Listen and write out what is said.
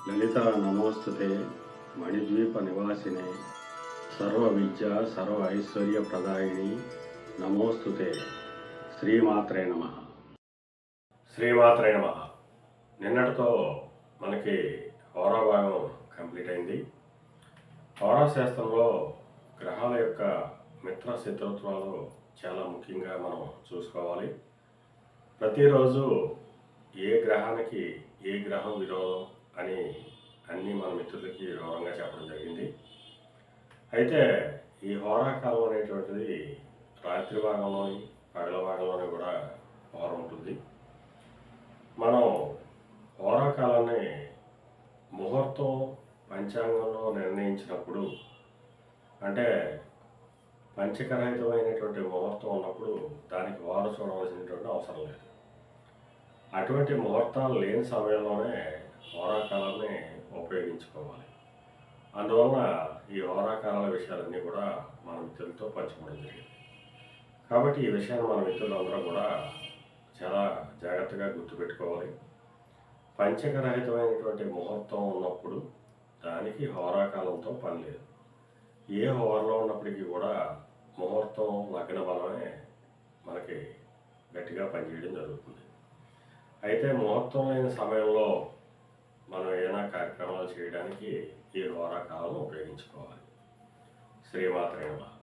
లలిత నమోస్తుతే మణిద్వీప నివాసినే సర్వ విద్య సర్వ ఐశ్వర్య ప్రదాయిని నమోస్తుతే. శ్రీమాత్రే నమ. శ్రీమాత్రే నమ. నిన్నటితో మనకి హోరా భాగం కంప్లీట్ అయింది. హోరా శాస్త్రంలో గ్రహాల యొక్క మిత్ర శత్రుత్వాలు చాలా ముఖ్యంగా మనం చూసుకోవాలి. ప్రతిరోజు ఏ గ్రహానికి ఏ గ్రహం విరోధం అని అన్నీ మన మిత్రులకి వివరంగా చెప్పడం జరిగింది. అయితే ఈ హోరాకాలం అనేటువంటిది రాత్రి భాగంలోని పగల భాగంలోని కూడా హోర ఉంటుంది. మనం హోరాకాలాన్ని ముహూర్తం పంచాంగంలో నిర్ణయించినప్పుడు, అంటే పంచకరహితమైనటువంటి ముహూర్తం ఉన్నప్పుడు దానికి హోర చూడవలసినటువంటి అవసరం లేదు. అటువంటి ముహూర్తాలు లేని సమయంలోనే హోరాకాలాన్ని ఉపయోగించుకోవాలి. అందువలన ఈ హోరాకాలాల విషయాలన్నీ కూడా మన మిత్రులతో పంచుకోవడం జరిగింది. కాబట్టి ఈ విషయాన్ని మన మిత్రులందరూ కూడా చాలా జాగ్రత్తగా గుర్తుపెట్టుకోవాలి. పంచకరహితమైనటువంటి ముహూర్తం ఉన్నప్పుడు దానికి హోరాకాలంతో పని లేదు. ఏ హోరలో ఉన్నప్పటికీ కూడా ముహూర్తం లగ్న బలమే మనకి గట్టిగా పనిచేయడం జరుగుతుంది. అయితే ముహూర్తం లేని సమయంలో మనం ఏదైనా కార్యక్రమాలు చేయడానికి ఈ హోరాకాలను ఉపయోగించుకోవాలి. శ్రీమాత్రే నమః.